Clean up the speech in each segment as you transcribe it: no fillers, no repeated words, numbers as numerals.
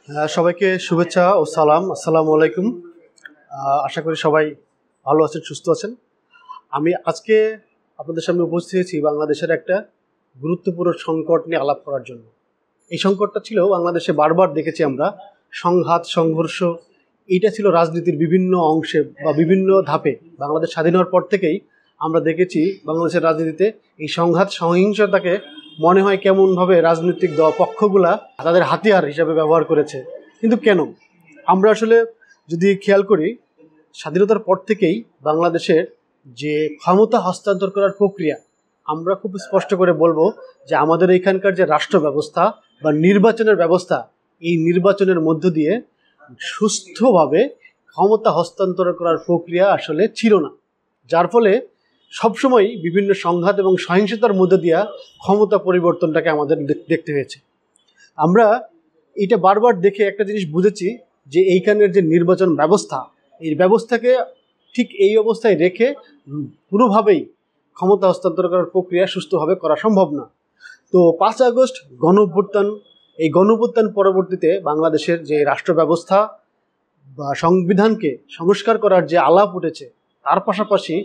সবাইকে শুভেচ্ছা ও সালাম। আসসালামু আলাইকুম। আশা করি সবাই ভালো আছেন, সুস্থ আছেন। আমি আজকে আপনাদের সামনে উপস্থিত হয়েছি বাংলাদেশের একটা গুরুত্বপূর্ণ সংকট নিয়ে আলাপ করার জন্য। এই সংকটটা ছিল বাংলাদেশে বারবার দেখেছি আমরা, সংঘাত সংঘর্ষ। এইটা ছিল রাজনীতির বিভিন্ন অংশে বা বিভিন্ন ধাপে। বাংলাদেশ স্বাধীন হওয়ার পর থেকেই আমরা দেখেছি বাংলাদেশের রাজনীতিতে এই সংঘাত সহিংসতাকে মনে হয় কেমনভাবে রাজনৈতিক পক্ষগুলা তাদের হাতিয়ার হিসাবে ব্যবহার করেছে। কিন্তু কেন? আমরা আসলে যদি খেয়াল করি, স্বাধীনতার পর থেকেই বাংলাদেশের যে ক্ষমতা হস্তান্তর করার প্রক্রিয়া, আমরা খুব স্পষ্ট করে বলবো যে আমাদের এখানকার যে রাষ্ট্র ব্যবস্থা বা নির্বাচনের ব্যবস্থা, এই নির্বাচনের মধ্য দিয়ে সুস্থভাবে ক্ষমতা হস্তান্তর করার প্রক্রিয়া আসলে ছিল না। যার ফলে সবসময় বিভিন্ন সংঘাত এবং সহিংসতার মধ্য দিয়ে ক্ষমতা পরিবর্তনটাকে আমাদের দেখতে হয়েছে। আমরা এটা বারবার দেখে একটা জিনিস বুঝেছি যে এইখানের যে নির্বাচন ব্যবস্থা, এই ব্যবস্থাকে ঠিক এই অবস্থায় রেখে পুরোভাবেই ক্ষমতা হস্তান্তর করার প্রক্রিয়া সুস্থভাবে করা সম্ভব না। তো 5 আগস্ট গণঅভ্যুত্থান, এই গণঅভ্যুত্থান পরবর্তীতে বাংলাদেশের যে রাষ্ট্র ব্যবস্থা বা সংবিধানকে সংস্কার করার যে আলাপ উঠেছে, তার পাশাপাশি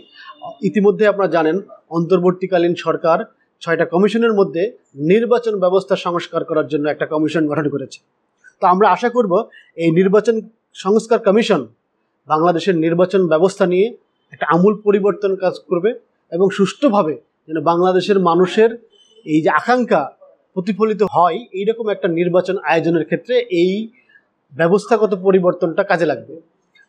ইতিমধ্যে আপনারা জানেন অন্তর্বর্তীকালীন সরকার 6টা কমিশনের মধ্যে নির্বাচন ব্যবস্থা সংস্কার করার জন্য একটা কমিশন গঠন করেছে। তো আমরা আশা করব এই নির্বাচন সংস্কার কমিশন বাংলাদেশের নির্বাচন ব্যবস্থা নিয়ে একটা আমূল পরিবর্তন কাজ করবে এবং সুষ্ঠুভাবে যেন বাংলাদেশের মানুষের এই যে আকাঙ্ক্ষা প্রতিফলিত হয়, এইরকম একটা নির্বাচন আয়োজনের ক্ষেত্রে এই ব্যবস্থাগত পরিবর্তনটা কাজে লাগবে।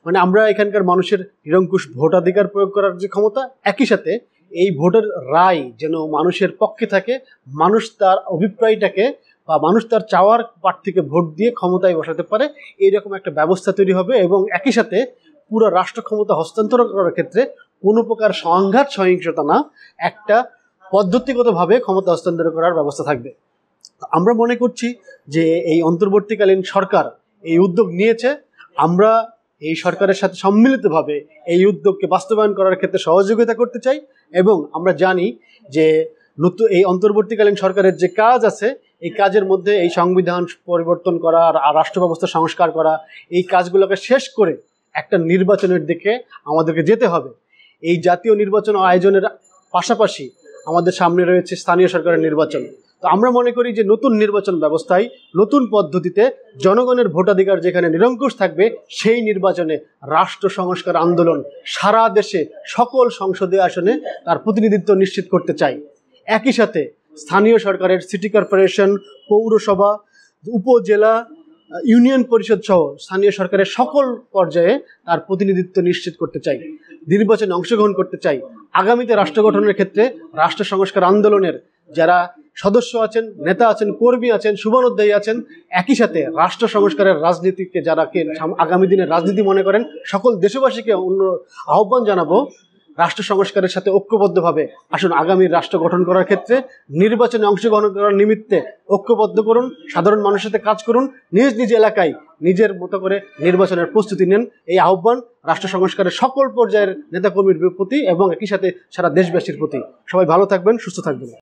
মানে আমরা এখানকার মানুষের নিরঙ্কুশ ভোটাধিকার প্রয়োগ করার যে ক্ষমতা, একই সাথে এই ভোটের রায় যেন মানুষের পক্ষে থাকে, মানুষ তার অভিপ্রায়টাকে বা মানুষ তার চাওয়ার প্রার্থীকে ভোট দিয়ে ক্ষমতায় বসাতে পারে, এইরকম একটা ব্যবস্থা তৈরি হবে। এবং একই সাথে পুরো রাষ্ট্র ক্ষমতা হস্তান্তর করার ক্ষেত্রে কোনো প্রকার সংঘাত সহিংসতা না, একটা পদ্ধতিগতভাবে ক্ষমতা হস্তান্তর করার ব্যবস্থা থাকবে। আমরা মনে করছি যে এই অন্তর্বর্তীকালীন সরকার এই উদ্যোগ নিয়েছে, আমরা এই সরকারের সাথে সম্মিলিতভাবে এই উদ্যোগকে বাস্তবায়ন করার ক্ষেত্রে সহযোগিতা করতে চাই। এবং আমরা জানি যে নতুন এই অন্তর্বর্তীকালীন সরকারের যে কাজ আছে, এই কাজের মধ্যে এই সংবিধান পরিবর্তন করা আর রাষ্ট্র ব্যবস্থা সংস্কার করা, এই কাজগুলোকে শেষ করে একটা নির্বাচনের দিকে আমাদেরকে যেতে হবে। এই জাতীয় নির্বাচন আয়োজনের পাশাপাশি আমাদের সামনে রয়েছে স্থানীয় সরকারের নির্বাচন। তো আমরা মনে করি যে নতুন নির্বাচন ব্যবস্থায় নতুন পদ্ধতিতে জনগণের ভোটাধিকার যেখানে নিরঙ্কুশ থাকবে, সেই নির্বাচনে রাষ্ট্র সংস্কার আন্দোলন সারা দেশে সকল সংসদীয় আসনে তার প্রতিনিধিত্ব নিশ্চিত করতে চাই। একই সাথে স্থানীয় সরকারের সিটি কর্পোরেশন, পৌরসভা, উপজেলা, ইউনিয়ন পরিষদ সহ স্থানীয় সরকারের সকল পর্যায়ে তার প্রতিনিধিত্ব নিশ্চিত করতে চাই, নির্বাচনে অংশগ্রহণ করতে চাই। আগামীতে রাষ্ট্র গঠনের ক্ষেত্রে রাষ্ট্র সংস্কার আন্দোলনের যারা সদস্য আছেন, নেতা আছেন, কর্মী আছেন, শুভানুধ্যায়ী আছেন, একই সাথে রাষ্ট্র সংস্কারের রাজনীতিকে যারা আগামী দিনের রাজনীতি মনে করেন, সকল দেশবাসীকে আহ্বান জানাবো রাষ্ট্র সংস্কারের সাথে ঐক্যবদ্ধভাবে আসুন আগামী রাষ্ট্র গঠন করার ক্ষেত্রে নির্বাচনে অংশগ্রহণ করার নিমিত্তে ঐক্যবদ্ধ করুন, সাধারণ মানুষের সাথে কাজ করুন, নিজ নিজ এলাকায় নিজের মতো করে নির্বাচনের প্রস্তুতি নেন। এই আহ্বান রাষ্ট্র সংস্কারের সকল পর্যায়ের নেতাকর্মীর প্রতি এবং একই সাথে সারা দেশবাসীর প্রতি। সবাই ভালো থাকবেন, সুস্থ থাকবেন।